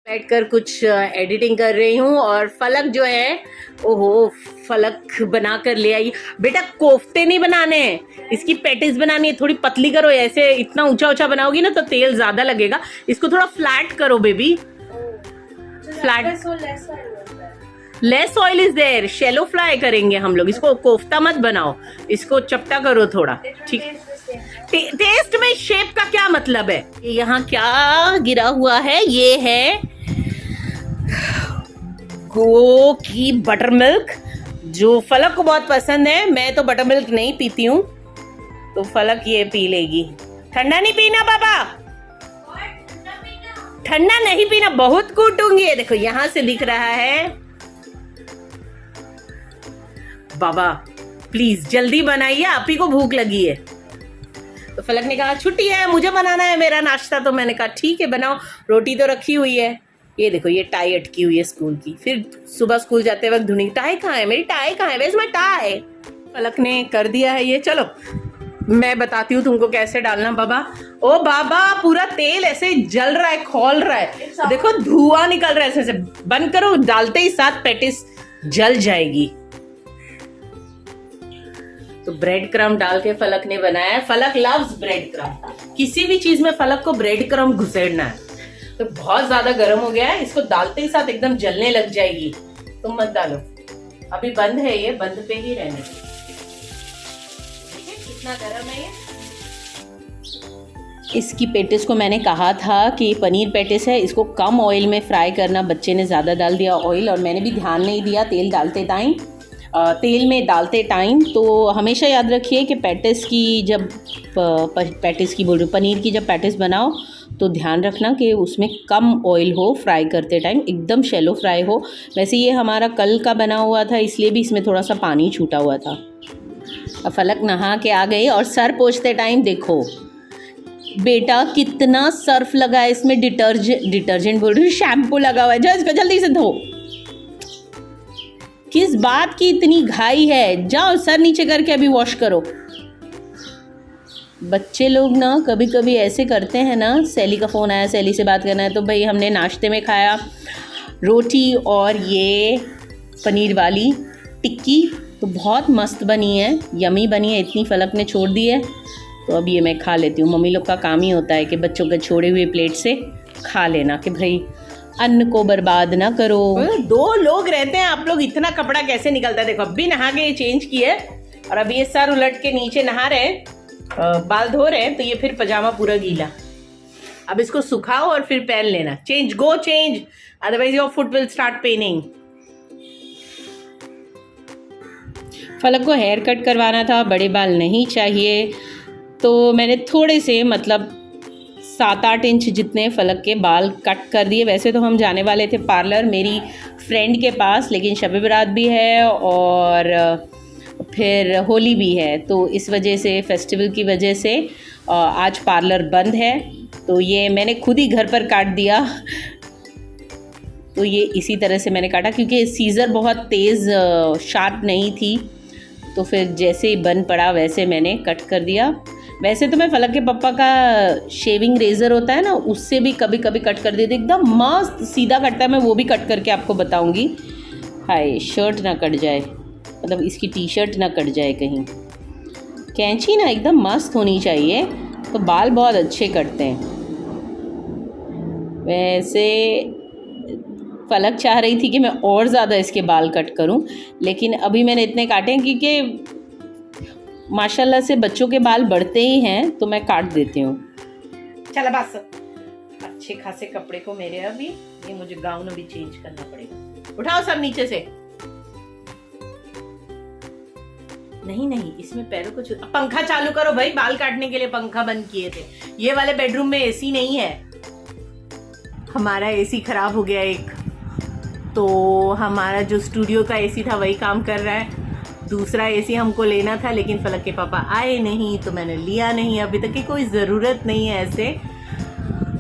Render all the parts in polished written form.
बैठकर कुछ एडिटिंग कर रही हूँ और फलक जो है, ओहो, फलक बना कर ले आई। बेटा कोफ्ते नहीं बनाने हैं, इसकी पैटिस बनानी है। थोड़ी पतली करो, ऐसे इतना ऊंचा ऊंचा बनाओगी ना तो तेल ज्यादा लगेगा। इसको थोड़ा फ्लैट करो baby, flat. Less oil is there, shallow fry करेंगे हम लोग इसको। कोफ्ता मत बनाओ, इसको चपटा करो थोड़ा, ठीक। टेस्ट में शेप का क्या मतलब है? यहाँ क्या गिरा हुआ है? ये है गो की बटर मिल्क, जो फलक को बहुत पसंद है। मैं तो बटर मिल्क नहीं पीती हूँ, तो फलक ये पी लेगी। ठंडा नहीं पीना बाबा, ठंडा नहीं पीना, बहुत कूटूंगी। देखो यहाँ से दिख रहा है। बाबा प्लीज जल्दी बनाइए, आप ही को भूख लगी है। तो फलक ने कहा छुट्टी है, मुझे बनाना है मेरा नाश्ता। तो मैंने कहा ठीक है बनाओ। रोटी तो रखी हुई है। ये देखो ये टाई अटकी हुई है स्कूल की, फिर सुबह स्कूल जाते वक्त ढूंढी टाई कहाँ है, मेरी टाई कहाँ है, वेयर इज माय टाई। फलक ने कर दिया है ये। चलो मैं बताती हूँ तुमको कैसे डालना बाबा। ओ बाबा पूरा तेल ऐसे जल रहा है, खौल रहा है, देखो धुआं निकल रहा है ऐसे। बंद करो, डालते ही साथ पैटिस जल जाएगी। तो ब्रेड क्रम्ब डाल के फलक ने बनाया है। फलक लव्स ब्रेड क्रम्ब, किसी भी चीज में फलक को ब्रेड क्रम्ब घुसेड़ना है। तो बहुत ज्यादा गर्म हो गया है, इसको डालते ही साथ एकदम जलने लग जाएगी। तुम मत डालो, अभी बंद है ये, बंद पे ही रहने। देखिए कितना गर्म है ये। इसकी पेटिस को मैंने कहा था कि पनीर पेटिस है, इसको कम ऑयल में फ्राई करना। बच्चे ने ज़्यादा डाल दिया ऑयल, और मैंने भी ध्यान नहीं दिया तेल डालते टाइम, तेल में डालते टाइम। तो हमेशा याद रखिए कि पैटिस की जब पैटिस की बोल रही हूँ, पनीर की जब पैटिस बनाओ तो ध्यान रखना कि उसमें कम ऑयल हो, फ्राई करते टाइम एकदम शैलो फ्राई हो। वैसे ये हमारा कल का बना हुआ था, इसलिए भी इसमें थोड़ा सा पानी छूटा हुआ था। अब फलक नहा के आ गई, और सर पोंछते टाइम देखो बेटा कितना सर्फ लगा है इसमें, डिटर्जेंट बोल रही हूँ, शैम्पू लगा हुआ है। जाओ इसको जल्दी से धो। किस बात की इतनी घाई है? जाओ सर नीचे करके अभी वॉश करो। बच्चे लोग ना कभी कभी ऐसे करते हैं ना। सैली का फ़ोन आया, सैली से बात करना है। तो भाई हमने नाश्ते में खाया रोटी और ये पनीर वाली टिक्की, तो बहुत मस्त बनी है, यमी बनी है। इतनी फलक ने छोड़ दी है, तो अब ये मैं खा लेती हूँ। मम्मी लोग का काम ही होता है कि बच्चों के छोड़े हुए प्लेट से खा लेना, कि भाई अन्न को बर्बाद ना करो। 2 लोग रहते हैं, आप लोग इतना कपड़ा कैसे निकलता है? देखो अभी नहा के ये चेंज किए, और अभी ये सर उलट के नीचे नहा रहे, बाल धो रहे हैं, तो ये फिर पजामा पूरा गीला। अब इसको सुखाओ और फिर पहन लेना। Change, go change, otherwise your foot will start paining. Falak को हेयर कट करवाना था, बड़े बाल नहीं चाहिए, तो मैंने थोड़े से मतलब 7-8 इंच जितने फलक के बाल कट कर दिए। वैसे तो हम जाने वाले थे पार्लर मेरी फ्रेंड के पास, लेकिन शब बारात भी है और फिर होली भी है, तो इस वजह से, फेस्टिवल की वजह से आज पार्लर बंद है। तो ये मैंने खुद ही घर पर काट दिया। तो ये इसी तरह से मैंने काटा, क्योंकि सीज़र बहुत तेज़ शार्प नहीं थी, तो फिर जैसे ही बन पड़ा वैसे मैंने कट कर दिया। वैसे तो मैं फलक के पापा का शेविंग रेज़र होता है ना, उससे भी कभी कभी कट कर देती, एकदम मस्त सीधा कटता है। मैं वो भी कट करके आपको बताऊंगी। हाय शर्ट ना कट जाए, मतलब इसकी टी शर्ट ना कट जाए कहीं। कैंची ना एकदम मस्त होनी चाहिए, तो बाल बहुत अच्छे कटते हैं। वैसे फलक चाह रही थी कि मैं और ज़्यादा इसके बाल कट करूं, लेकिन अभी मैंने इतने काटे हैं क्योंकि माशाल्लाह से बच्चों के बाल बढ़ते ही हैं, तो मैं काट देती हूँ। चला बस, अच्छे खासे कपड़े को मेरे अभी ये मुझे गाउन अभी चेंज करना पड़ेगा। उठाओ सब नीचे से। नहीं इसमें पैरों को पंखा चालू करो भाई, बाल काटने के लिए पंखा बंद किए थे। ये वाले बेडरूम में एसी नहीं है, हमारा एसी खराब हो गया एक, तो हमारा जो स्टूडियो का एसी था वही काम कर रहा है। दूसरा एसी हमको लेना था, लेकिन फलक के पापा आए नहीं, तो मैंने लिया नहीं। अभी तक की कोई ज़रूरत नहीं है ऐसे।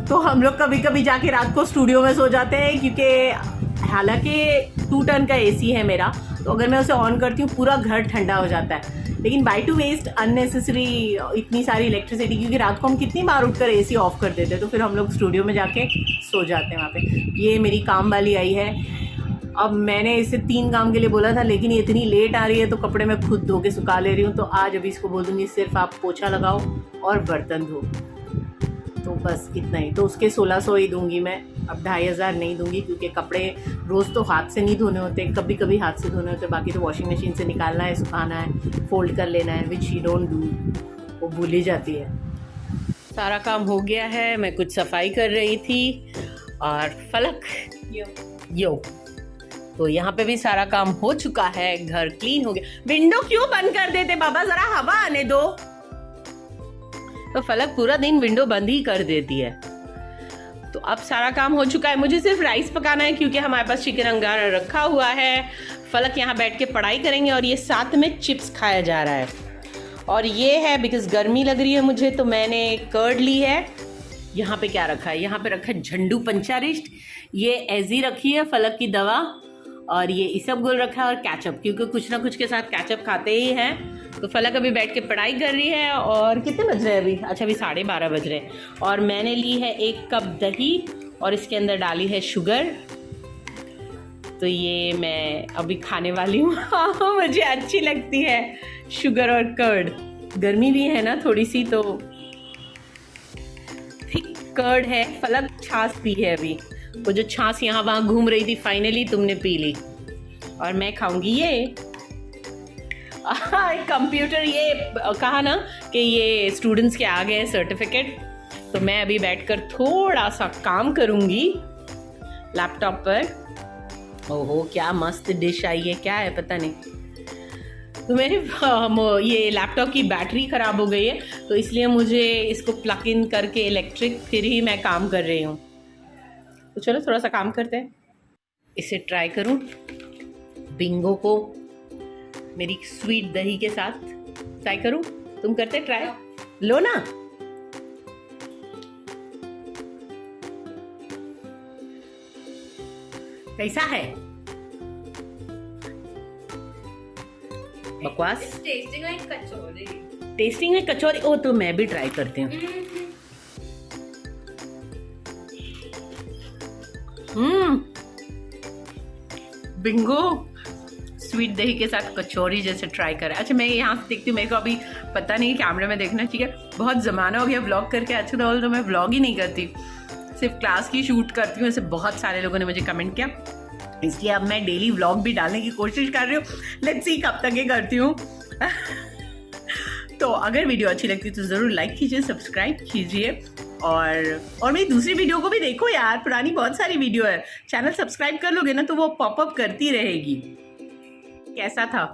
तो हम लोग कभी कभी जाके रात को स्टूडियो में सो जाते हैं, क्योंकि हालांकि 2 टन का एसी है मेरा, तो अगर मैं उसे ऑन करती हूँ पूरा घर ठंडा हो जाता है। लेकिन बाय टू वेस्ट अननेसेसरी इतनी सारी इलेक्ट्रिसिटी, क्योंकि रात को हम कितनी बार उठकर एसी ऑफ कर देते हैं, तो फिर हम लोग स्टूडियो में जाके सो जाते हैं वहाँ पे। ये मेरी काम वाली आई है। अब मैंने इसे 3 काम के लिए बोला था, लेकिन ये इतनी लेट आ रही है तो कपड़े मैं खुद धो के सुखा ले रही हूँ। तो आज अभी इसको बोल दूँगी सिर्फ आप पोछा लगाओ और बर्तन धो, तो बस इतना ही। तो उसके 1600 ही दूंगी मैं, अब 2500 नहीं दूंगी, क्योंकि कपड़े रोज़ तो हाथ से नहीं धोने होते, कभी कभी हाथ से धोने होते, बाकी तो वॉशिंग मशीन से निकालना है, सुखाना है, फोल्ड कर लेना है, विच शी डोंट डू, वो भूल ही जाती है। सारा काम हो गया है, मैं कुछ सफाई कर रही थी और फलक यो तो यहाँ पे भी सारा काम हो चुका है, घर क्लीन हो गया। विंडो क्यों बंद कर देते बाबा, जरा हवा आने दो। तो फलक पूरा दिन विंडो बंद ही कर देती है। तो अब सारा काम हो चुका है, मुझे सिर्फ राइस पकाना है, क्योंकि हमारे पास चिकन अंगारा रखा हुआ है। फलक यहाँ बैठ के पढ़ाई करेंगे और ये साथ में चिप्स खाया जा रहा है। और ये है बिकॉज गर्मी लग रही है मुझे, तो मैंने कर्ड ली है। यहाँ पे क्या रखा है, यहाँ पे रखा है झंडू पंचारिष्ट, ये एजी रखी है फलक की दवा, और ये इसबगोल रखा है और कैचअप, क्योंकि कुछ ना कुछ के साथ कैचअप खाते ही हैं। तो फलक अभी बैठ के पढ़ाई कर रही है। और कितने बज रहे हैं अभी, अच्छा अभी 12:30 बज रहे हैं। और मैंने ली है 1 कप दही और इसके अंदर डाली है शुगर। तो ये मैं अभी खाने वाली हूँ। मुझे अच्छी लगती है शुगर और कर्ड। गर्मी भी है ना थोड़ी सी, तो थिक कर्ड है। फलक छाछ पी है अभी, वो जो छाछ यहाँ वहाँ घूम रही थी, फाइनली तुमने पी ली। और मैं खाऊंगी ये कंप्यूटर। ये कहा ना कि ये स्टूडेंट्स के आ गए हैं सर्टिफिकेट, तो मैं अभी बैठकर थोड़ा सा काम करूंगी लैपटॉप पर। ओहो क्या मस्त डिश आई है, क्या है पता नहीं। तो मेरे ये लैपटॉप की बैटरी ख़राब हो गई है, तो इसलिए मुझे इसको प्लग इन करके इलेक्ट्रिक फिर ही मैं काम कर रही हूँ। तो चलो थोड़ा सा काम करते हैं। इसे ट्राई करूँ बिंगो को मेरी स्वीट दही के साथ ट्राई करूं। तुम करते ट्राई, लो ना। कैसा है, बकवास? टेस्टिंग लाइक कचौरी। टेस्टिंग में कचौरी। ओ तो मैं भी ट्राई करती हूँ। बिंगो स्वीट दही के साथ कचौरी जैसे ट्राई करें। अच्छा मैं यहाँ से देखती हूँ, मेरे को अभी पता नहीं कैमरे में देखना चाहिए, बहुत ज़माना हो गया व्लॉग करके। अच्छा तो मैं व्लॉग ही नहीं करती, सिर्फ क्लास की शूट करती हूँ। ऐसे बहुत सारे लोगों ने मुझे कमेंट किया, इसलिए अब मैं डेली व्लॉग भी डालने की कोशिश कर रही हूँ। लेट्स सी कब तक ये करती हूँ। तो अगर वीडियो अच्छी लगती है तो ज़रूर लाइक कीजिए, सब्सक्राइब कीजिए, और मेरी दूसरी वीडियो को भी देखो यार, पुरानी बहुत सारी वीडियो है। चैनल सब्सक्राइब कर लोगे ना तो वो पॉपअप करती रहेगी। कैसा था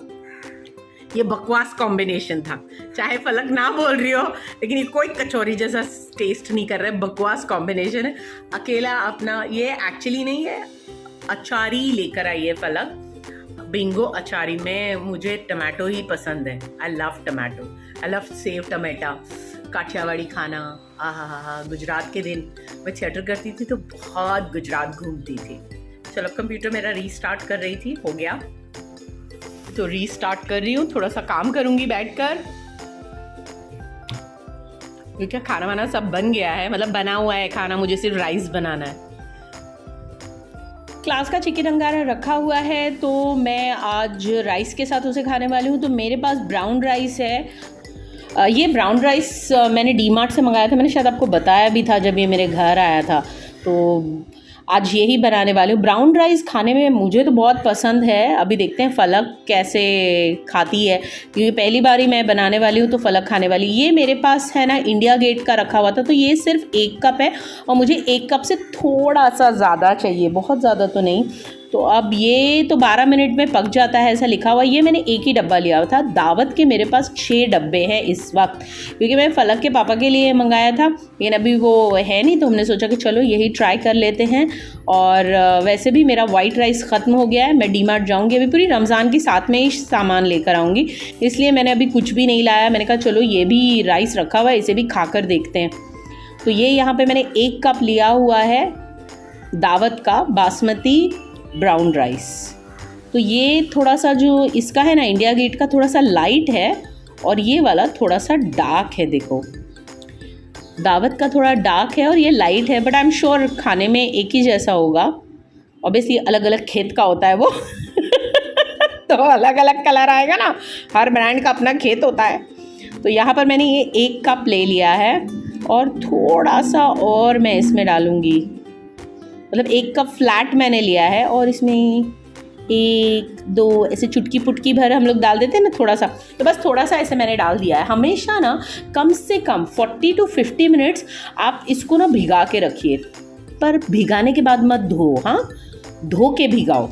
ये, बकवास कॉम्बिनेशन था। चाहे फलक ना बोल रही हो, लेकिन ये कोई कचौरी जैसा टेस्ट नहीं कर रहा है, बकवास कॉम्बिनेशन है। अकेला अपना ये एक्चुअली नहीं है, अचारी लेकर आई है फलक, बिंगो अचारी में। मुझे टमाटो ही पसंद है, I love tomato, I love save टमाटा। काठियावाड़ी खाना, आहा, गुजरात के दिन मैं थिएटर करती थी तो बहुत गुजरात घूमती थी। चलो कंप्यूटर मेरा रीस्टार्ट कर रही थी, हो गया तो रीस्टार्ट कर रही हूँ। थोड़ा सा काम करूंगी बैठकर, क्योंकि खाना वाना सब बन गया है, मतलब बना हुआ है खाना, मुझे सिर्फ राइस बनाना है। क्लास का चिकन अंगारा रखा हुआ है, तो मैं आज राइस के साथ उसे खाने वाली हूँ। तो मेरे पास ब्राउन राइस है। ये ब्राउन राइस मैंने डीमार्ट से मंगाया था, मैंने शायद आपको बताया भी था जब ये मेरे घर आया था। तो आज यही बनाने वाली हूँ। ब्राउन राइस खाने में मुझे तो बहुत पसंद है। अभी देखते हैं फलक कैसे खाती है, क्योंकि पहली बार ही मैं बनाने वाली हूँ तो फलक खाने वाली। ये मेरे पास है ना इंडिया गेट का रखा हुआ था, तो ये सिर्फ 1 कप है और मुझे 1 कप से थोड़ा सा ज़्यादा चाहिए, बहुत ज़्यादा तो नहीं। तो अब ये तो 12 मिनट में पक जाता है ऐसा लिखा हुआ। ये मैंने एक ही डब्बा लिया था, दावत के मेरे पास 6 डब्बे हैं इस वक्त, क्योंकि मैं फलक के पापा के लिए मंगाया था, लेकिन अभी वो है नहीं, तो हमने सोचा कि चलो यही ट्राई कर लेते हैं। और वैसे भी मेरा वाइट राइस ख़त्म हो गया है, मैं डीमार्ट जाऊँगी अभी, पूरी रमज़ान की साथ में ही सामान लेकर आऊँगी, इसलिए मैंने अभी कुछ भी नहीं लाया। मैंने कहा चलो ये भी राइस रखा हुआ है, इसे भी खा कर देखते हैं। तो ये यहाँ पर मैंने 1 कप लिया हुआ है दावत का बासमती ब्राउन राइस। तो ये थोड़ा सा जो इसका है ना, इंडिया गेट का थोड़ा सा लाइट है और ये वाला थोड़ा सा डार्क है। देखो, दावत का थोड़ा डार्क है और ये लाइट है, बट आई एम श्योर खाने में एक ही जैसा होगा। ऑब्वियसली अलग अलग खेत का होता है वो तो अलग अलग कलर आएगा ना, हर ब्रांड का अपना खेत होता है। तो यहाँ पर मैंने ये 1 कप ले लिया है और थोड़ा सा और मैं इसमें डालूँगी, मतलब 1 कप फ्लैट मैंने लिया है और इसमें 1 2 ऐसे चुटकी पुटकी भर हम लोग डाल देते हैं ना थोड़ा सा, तो बस थोड़ा सा ऐसे मैंने डाल दिया है। हमेशा ना कम से कम 40 to 50 मिनट्स आप इसको ना भिगा के रखिए, पर भिगाने के बाद मत धो, हाँ धो के भिगाओ।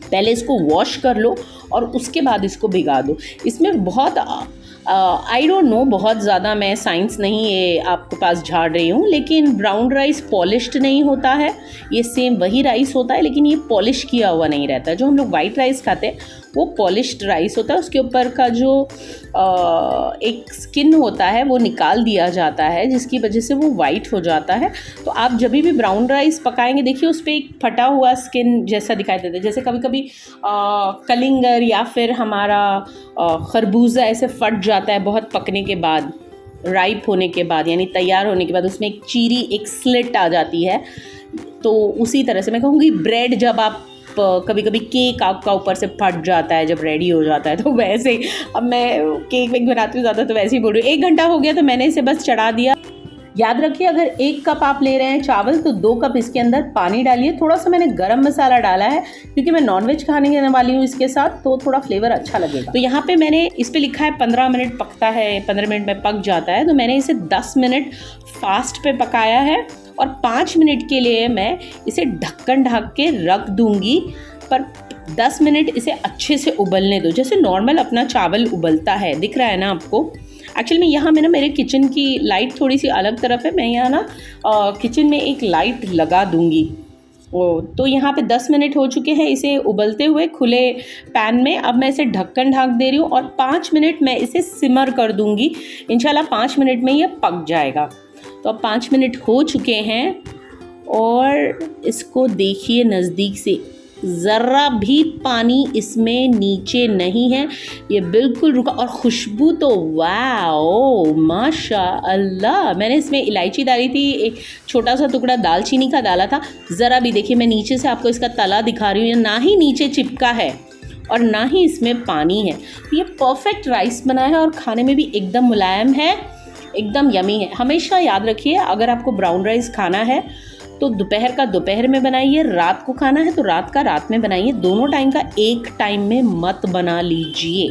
पहले इसको वॉश कर लो और उसके बाद इसको भिगा दो। इसमें बहुत आई डोंट नो, बहुत ज़्यादा मैं साइंस नहीं ये आपके पास झाड़ रही हूँ, लेकिन ब्राउन राइस पॉलिश्ड नहीं होता है। ये सेम वही राइस होता है, लेकिन ये पॉलिश किया हुआ नहीं रहता। जो हम लोग वाइट राइस खाते हैं वो पॉलिश्ड राइस होता है, उसके ऊपर का जो एक स्किन होता है वो निकाल दिया जाता है, जिसकी वजह से वो वाइट हो जाता है। तो आप जब भी ब्राउन राइस पकाएंगे, देखिए उस पर एक फटा हुआ स्किन जैसा दिखाई देता है, जैसे कभी कभी कलिंगर या फिर हमारा खरबूजा ऐसे फट जाता है बहुत पकने के बाद, राइप होने के बाद, यानी तैयार होने के बाद उसमें एक चीरी, एक स्लिट आ जाती है। तो उसी तरह से मैं कहूँगी ब्रेड जब आप कभी कभी केक आपका ऊपर से फट जाता है जब रेडी हो जाता है, तो वैसे ही अब मैं केक वेक बनाती हूँ ज़्यादा, तो वैसे ही बोल रही हूँ। 1 घंटा हो गया तो मैंने इसे बस चढ़ा दिया। याद रखिए, अगर 1 कप आप ले रहे हैं चावल तो 2 कप इसके अंदर पानी डालिए। थोड़ा सा मैंने गरम मसाला डाला है क्योंकि मैं नॉनवेज खाने वाली हूँ इसके साथ, तो थोड़ा फ्लेवर अच्छा लगेगा। तो यहाँ पे मैंने इस पे लिखा है 15 मिनट पकता है, 15 मिनट में पक जाता है, तो मैंने इसे 10 मिनट फास्ट पे पकाया है और 5 मिनट के लिए मैं इसे ढक्कन ढक के रख दूँगी। पर 10 मिनट इसे अच्छे से उबलने दो, जैसे नॉर्मल अपना चावल उबलता है। दिख रहा है ना आपको? एक्चुअली में यहाँ में ना मेरे किचन की लाइट थोड़ी सी अलग तरफ है, मैं यहाँ ना किचन में एक लाइट लगा दूँगी। तो यहाँ पे 10 मिनट हो चुके हैं इसे उबलते हुए खुले पैन में। अब मैं इसे ढक्कन ढक दे रही हूँ और 5 मिनट मैं इसे सिमर कर दूँगी। इंशाल्लाह 5 मिनट में ये पक जाएगा। तो अब 5 मिनट हो चुके हैं और इसको देखिए नज़दीक से, ज़रा भी पानी इसमें नीचे नहीं है, ये बिल्कुल रुका। और खुशबू तो वाओ माशाअल्लाह। मैंने इसमें इलायची डाली थी, एक छोटा सा टुकड़ा दालचीनी का डाला था। ज़रा भी देखिए, मैं नीचे से आपको इसका तला दिखा रही हूँ, ना ही नीचे चिपका है और ना ही इसमें पानी है। ये परफेक्ट राइस बना है और खाने में भी एकदम मुलायम है, एकदम यमी है। हमेशा याद रखिए, अगर आपको ब्राउन राइस खाना है तो दोपहर का दोपहर में बनाइए, रात को खाना है तो रात का रात में बनाइए। दोनों टाइम का एक टाइम में मत बना लीजिए,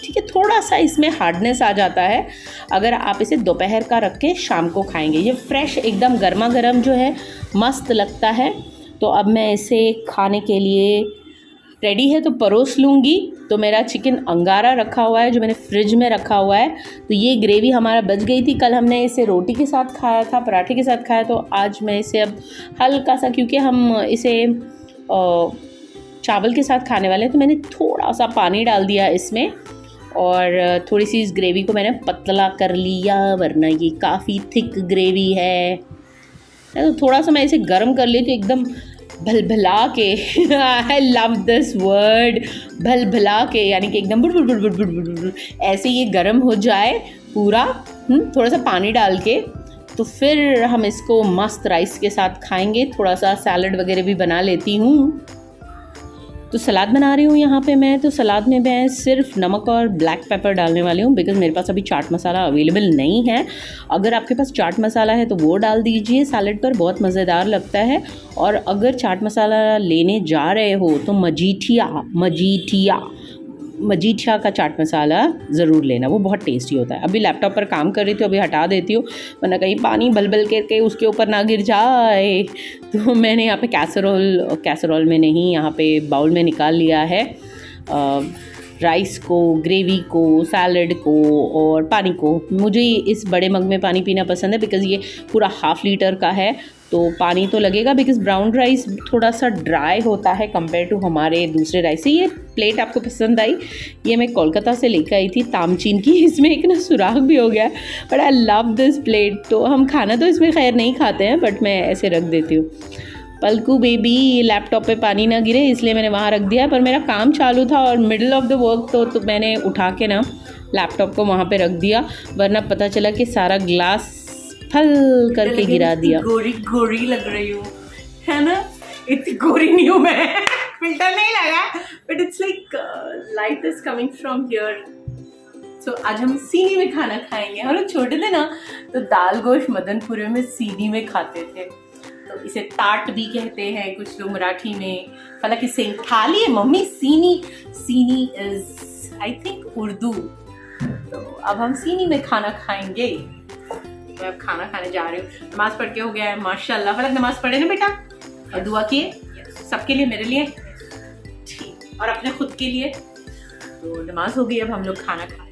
ठीक है? थोड़ा सा इसमें हार्डनेस आ जाता है अगर आप इसे दोपहर का रख के शाम को खाएंगे। ये फ्रेश एकदम गर्मा गर्म जो है मस्त लगता है। तो अब मैं इसे खाने के लिए रेडी है तो परोस लूँगी। तो मेरा चिकन अंगारा रखा हुआ है जो मैंने फ्रिज में रखा हुआ है। तो ये ग्रेवी हमारा बच गई थी, कल हमने इसे रोटी के साथ खाया था, पराठे के साथ खाया। तो आज मैं इसे अब हल्का सा, क्योंकि हम इसे चावल के साथ खाने वाले हैं, तो मैंने थोड़ा सा पानी डाल दिया इसमें और थोड़ी सी इस ग्रेवी को मैंने पतला कर लिया, वरना ये काफ़ी थिक ग्रेवी है। तो थोड़ा सा मैं इसे गर्म कर लेती हूँ एकदम भलभला के। आई लव दिस वर्ड, भलभला के, यानी कि एकदम बुड़ बुड़ बुड़ बुड़ बुड़ बुड़ ऐसे ये गर्म हो जाए पूरा। थोड़ा सा पानी डाल के तो फिर हम इसको मस्त राइस के साथ खाएंगे। थोड़ा सा सैलड वगैरह भी बना लेती हूँ। तो सलाद बना रही हूँ यहाँ पे मैं। तो सलाद में मैं सिर्फ नमक और ब्लैक पेपर डालने वाली हूँ, बिकॉज़ मेरे पास अभी चाट मसाला अवेलेबल नहीं है। अगर आपके पास चाट मसाला है तो वो डाल दीजिए सैलड पर, बहुत मज़ेदार लगता है। और अगर चाट मसाला लेने जा रहे हो तो मजीठिया का चाट मसाला ज़रूर लेना, वो बहुत टेस्टी होता है। अभी लैपटॉप पर काम कर रही थी, अभी हटा देती हूँ वरना कहीं पानी बल करके उसके ऊपर ना गिर जाए। तो मैंने यहाँ पे कैसरोल में नहीं, यहाँ पे बाउल में निकाल लिया है राइस को, ग्रेवी को, सैलड को और पानी को। मुझे इस बड़े मग में पानी पीना पसंद है बिकॉज़ ये पूरा 1/2 लीटर का है, तो पानी तो लगेगा बिकॉज़ ब्राउन राइस थोड़ा सा ड्राई होता है कंपेयर टू हमारे दूसरे राइस से। ये प्लेट आपको पसंद आई? ये मैं कोलकाता से लेकर आई थी, तामचीन की। इसमें एक ना सुराख भी हो गया, but I love this plate. तो हम खाना तो इसमें खैर नहीं खाते हैं, बट मैं ऐसे रख देती हूँ। पलकू बेबी, लैपटॉप पे पानी ना गिरे इसलिए मैंने वहाँ रख दिया, पर मेरा काम चालू था और मिडिल ऑफ द वर्क तो मैंने उठा के ना लैपटॉप को वहाँ पे रख दिया, वरना पता चला कि सारा ग्लास फल करके गिरा दिया। गोरी गोरी लग रही हूँ, है ना? इतनी गोरी नहीं हूँ मैं, फिल्टर नहीं लगा, but it's like light is coming from here. So आज हम सीनी में खाना खाएंगे। हम लोग छोटे थे ना तो दाल गोश्त मदनपुरे में सीनी में खाते थे, तो इसे ताट भी कहते हैं कुछ लोग मराठी में। हालांकि सेम थाली है mummy, Sini is I think Urdu. तो अब हम सीनी में खाना खाएंगे। मैं अब खाना खाने जा रही हूँ। नमाज पढ़ के हो गया है माशाल्लाह। फलक नमाज पढ़े ना बेटा, और दुआ किए सबके लिए, मेरे लिए ठीक, और अपने खुद के लिए। तो नमाज हो गई, अब हम लोग खाना खा रहे हैं।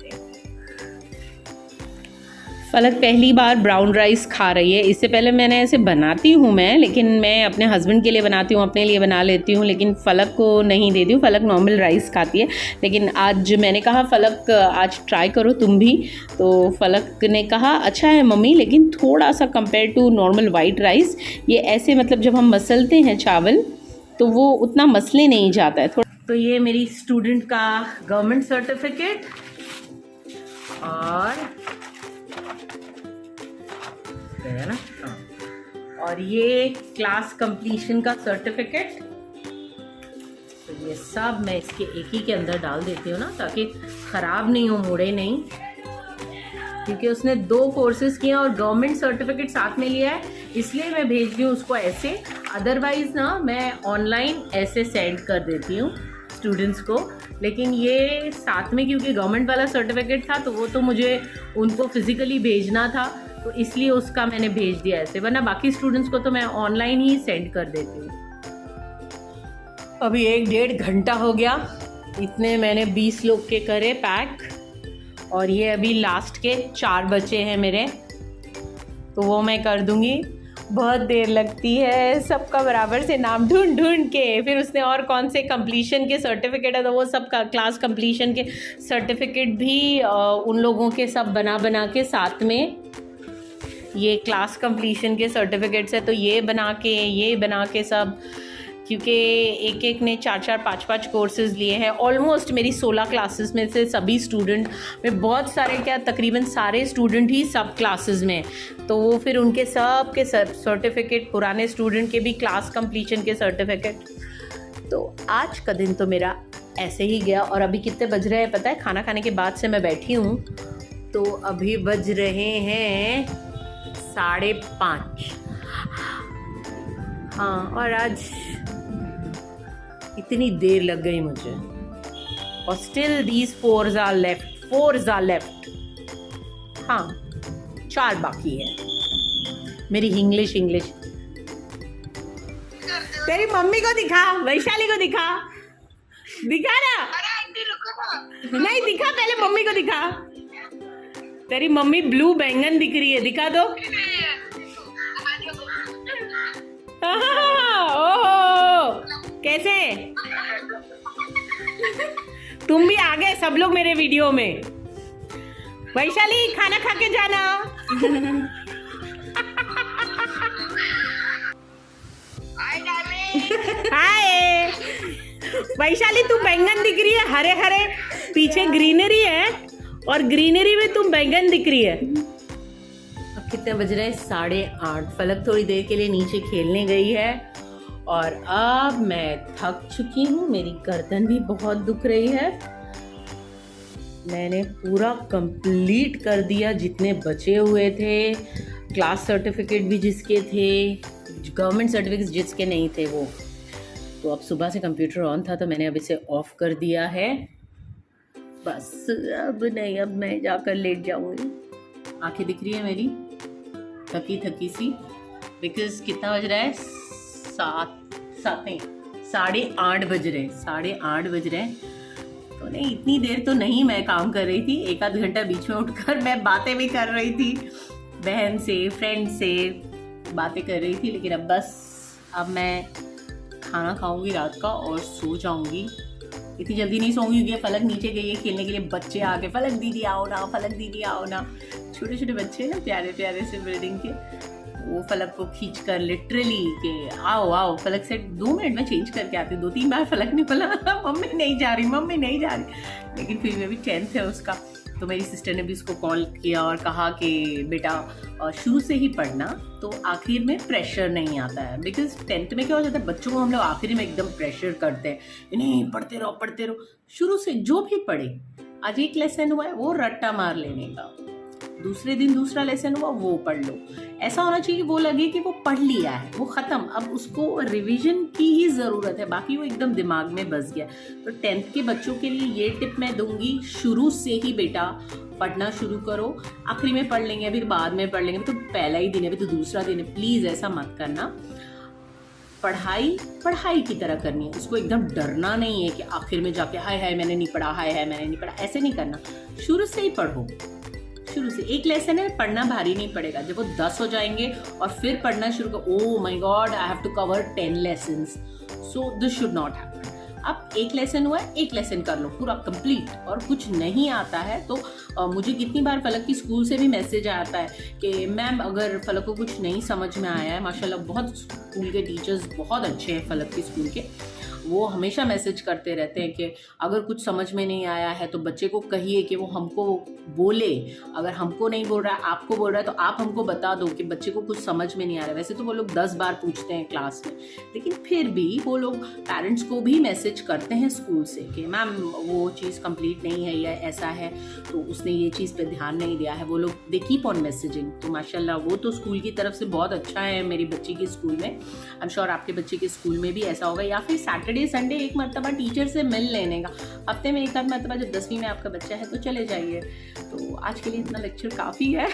फलक पहली बार ब्राउन राइस खा रही है। इससे पहले मैंने ऐसे बनाती हूँ मैं, लेकिन मैं अपने हस्बैंड के लिए बनाती हूँ, अपने लिए बना लेती हूँ, लेकिन फलक को नहीं देती हूँ। फलक नॉर्मल राइस खाती है, लेकिन आज मैंने कहा फलक आज ट्राई करो तुम भी। तो फलक ने कहा अच्छा है मम्मी, लेकिन थोड़ा सा compare to normal white rice ये ऐसे मतलब जब हम मसलते हैं चावल तो वो उतना मसले नहीं जाता है थोड़ा। तो ये मेरी स्टूडेंट का गवर्नमेंट सर्टिफिकेट और है ना, और ये क्लास कंप्लीशन का सर्टिफिकेट। तो ये सब मैं इसके एक ही के अंदर डाल देती हूँ ना, ताकि ख़राब नहीं हो, मुड़े नहीं, क्योंकि उसने 2 कोर्सेज किए और गवर्नमेंट सर्टिफिकेट साथ में लिया है, इसलिए मैं भेज रही हूँ उसको ऐसे। अदरवाइज ना मैं ऑनलाइन ऐसे सेंड कर देती हूँ स्टूडेंट्स को, लेकिन ये साथ में क्योंकि गवर्नमेंट वाला सर्टिफिकेट था तो वो तो मुझे उनको फिजिकली भेजना था, तो इसलिए उसका मैंने भेज दिया ऐसे, वरना बाकी स्टूडेंट्स को तो मैं ऑनलाइन ही सेंड कर देती हूँ। अभी 1-1.5 घंटा हो गया, इतने मैंने 20 लोग के करे पैक, और ये अभी लास्ट के 4 बचे हैं मेरे, तो वो मैं कर दूंगी। बहुत देर लगती है, सबका बराबर से नाम ढूंढ के, फिर उसने और कौन से कंप्लीशन के सर्टिफिकेट है तो वो सब का क्लास कंप्लीशन के सर्टिफिकेट भी उन लोगों के सब बना के साथ में, ये क्लास कंप्लीशन के सर्टिफिकेट्स है तो ये बना के सब, क्योंकि एक ने 4-4, 5-5 कोर्सेज लिए हैं। ऑलमोस्ट मेरी 16 क्लासेस में से सभी स्टूडेंट में, बहुत सारे क्या तकरीबन सारे स्टूडेंट ही सब क्लासेस में, तो वो फिर उनके सब के सर्टिफिकेट, पुराने स्टूडेंट के भी क्लास कंप्लीशन के सर्टिफिकेट। तो आज का दिन तो मेरा ऐसे ही गया। और अभी कितने बज रहे हैं पता है? खाना खाने के बाद से मैं बैठी हूँ तो अभी बज रहे हैं 5:30। हाँ, और आज इतनी देर लग गई मुझे, और स्टिल दीज 4 आर लेफ्ट। हाँ, 4 बाकी है मेरी। इंग्लिश तेरी मम्मी को दिखा, वैशाली को दिखा ना। नहीं दिखा, पहले मम्मी को दिखा। तेरी मम्मी ब्लू बैंगन दिख रही है, दिखा दो। ओहो, कैसे? तुम भी आ गए सब लोग मेरे वीडियो में। वैशाली खाना खा के जाना। हाय वैशाली, तू बैंगन दिख रही है, हरे हरे पीछे ग्रीनरी है, और ग्रीनरी में तुम बैंगन दिख रही है। अब कितने बज रहे हैं? 8:30। फलक थोड़ी देर के लिए नीचे खेलने गई है, और अब मैं थक चुकी हूँ, मेरी गर्दन भी बहुत दुख रही है। मैंने पूरा कंप्लीट कर दिया जितने बचे हुए थे, क्लास सर्टिफिकेट भी जिसके थे, गवर्नमेंट सर्टिफिकेट जिसके नहीं थे वो। तो अब सुबह से कंप्यूटर ऑन था तो मैंने अब इसे ऑफ कर दिया है। बस अब नहीं, अब मैं जाकर लेट जाऊँगी। आंखें दिख रही है मेरी थकी सी, बिकॉज कितना बज रहा है? 8:30 बज रहे हैं। तो नहीं, इतनी देर तो नहीं मैं काम कर रही थी, 1-8 घंटा बीच में उठकर मैं बातें भी कर रही थी, बहन से, फ्रेंड से बातें कर रही थी। लेकिन अब मैं खाना खाऊंगी रात का और सो जाऊंगी। इतनी जल्दी नहीं सोऊंगी क्योंकि फलक नीचे गई है खेलने के लिए। बच्चे आ गए, फलक दीदी आओ ना, फलक दीदी आओ ना। छोटे छोटे बच्चे हैं ना, प्यारे प्यारे से बिल्डिंग के, वो फलक को खींच कर लिटरली कि आओ आओ, फलक से 2 मिनट में चेंज करके आती। 2-3 बार फलक ने बोला मम्मी नहीं जा रही, मम्मी नहीं जा रही, लेकिन फिर में भी 10th है उसका। तो मेरी सिस्टर ने भी उसको कॉल किया और कहा कि बेटा शुरू से ही पढ़ना, तो आखिर में प्रेशर नहीं आता है। बिकॉज 10th में क्या हो जाता है, बच्चों को हम लोग आखिर में एकदम प्रेशर करते हैं, नहीं पढ़ते रहो पढ़ते रहो। शुरू से जो भी पढ़े, आज एक लेसन हुआ है वो रट्टा मार लेने का, दूसरे दिन दूसरा लेसन हुआ वो पढ़ लो। ऐसा होना चाहिए कि वो लगे कि वो पढ़ लिया है, वो ख़त्म, अब उसको रिवीजन की ही ज़रूरत है, बाकी वो एकदम दिमाग में बस गया। तो 10th के बच्चों के लिए ये टिप मैं दूंगी, शुरू से ही बेटा पढ़ना शुरू करो। आखिरी में पढ़ लेंगे, अभी तो बाद में पढ़ लेंगे, तो पहला ही दिन है, अभी तो दूसरा दिन है। प्लीज़ ऐसा मत करना। पढ़ाई पढ़ाई की तरह करनी है, उसको एकदम डरना नहीं है कि आखिर में जाके हाय हाय मैंने नहीं पढ़ा, हाय हाय मैंने नहीं पढ़ा, ऐसे नहीं करना। शुरू से ही पढ़ो, शुरू से। एक लेसन है, पढ़ना भारी नहीं पड़ेगा। जब वो 10 हो जाएंगे और फिर पढ़ना शुरू कर, oh my God I have to cover 10 lessons, so this should not happen. अब एक लेसन हुआ है, एक लेसन कर लो पूरा कंप्लीट। और कुछ नहीं आता है तो मुझे कितनी बार फलक की स्कूल से भी मैसेज आता है कि मैम अगर फलक को कुछ नहीं समझ में आया है, माशाल्लाह बहुत स्कूल के टीचर्स बहुत अच्छे हैं फलक की स्कूल के, वो हमेशा मैसेज करते रहते हैं कि अगर कुछ समझ में नहीं आया है तो बच्चे को कहिए कि वो हमको बोले, अगर हमको नहीं बोल रहा है आपको बोल रहा है तो आप हमको बता दो कि बच्चे को कुछ समझ में नहीं आ रहा है। वैसे तो वो लोग 10 बार पूछते हैं क्लास में, लेकिन फिर भी वो लोग पेरेंट्स को भी मैसेज करते हैं स्कूल से कि मैम वो चीज़ कंप्लीट नहीं है या ऐसा है, तो उसने ये चीज़ पे ध्यान नहीं दिया है। वो लोग दे कीप ऑन मैसेजिंग। तो माशाल्लाह वो तो स्कूल की तरफ से बहुत अच्छा है मेरी बच्ची के स्कूल में। आई एम श्योर आपके बच्चे के स्कूल में भी ऐसा होगा। या फिर सैटरडे संडे एक मरतबा टीचर से मिल लेने का, हफ्ते में एक आध मरतबा, जब 10वीं में आपका बच्चा है तो चले जाइए। तो आज के लिए इतना लेक्चर काफ़ी है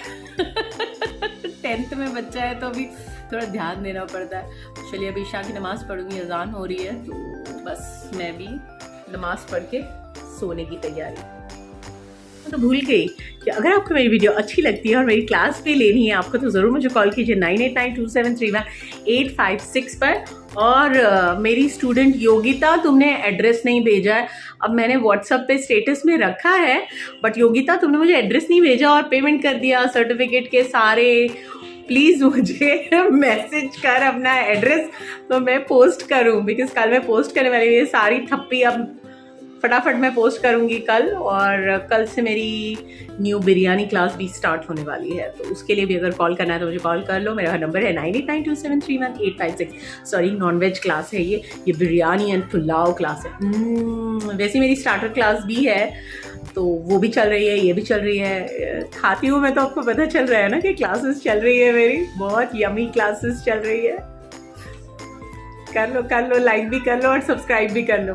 10th में बच्चा है तो अभी थोड़ा ध्यान देना पड़ता है। चलिए अभी ईशा की नमाज़ पढ़ूंगी, अजान हो रही है, तो बस मैं भी नमाज़ पढ़ के सोने की तैयारी। तो भूल गई कि अगर आपको मेरी वीडियो अच्छी लगती है और मेरी क्लास भी लेनी है आपको, तो ज़रूर मुझे कॉल कीजिए 9892731856 पर। और मेरी स्टूडेंट योगिता, तुमने एड्रेस नहीं भेजा है। अब मैंने व्हाट्सएप पे स्टेटस में रखा है, बट योगिता तुमने मुझे एड्रेस नहीं भेजा और पेमेंट कर दिया सर्टिफिकेट के सारे। प्लीज़ मुझे मैसेज कर अपना एड्रेस, तो मैं पोस्ट करूँ, बिकॉज कल मैं पोस्ट करने वाली हूँ। ये सारी थप्पी अब फटाफट मैं पोस्ट करूँगी कल, और कल से मेरी न्यू बिरयानी क्लास भी स्टार्ट होने वाली है। तो उसके लिए भी अगर कॉल करना है तो मुझे कॉल कर लो। मेरा नंबर है 9892731856। सॉरी, नॉन वेज क्लास है ये बिरयानी एंड पुलाव क्लास है। वैसे मेरी स्टार्टर क्लास भी है, तो वो भी चल रही है, ये भी चल रही है। खाती हूँ मैं तो आपको पता चल रहा है ना कि क्लासेस चल रही है मेरी, बहुत यमी क्लासेस चल रही है। कर लो, लाइक भी कर लो और सब्सक्राइब भी कर लो।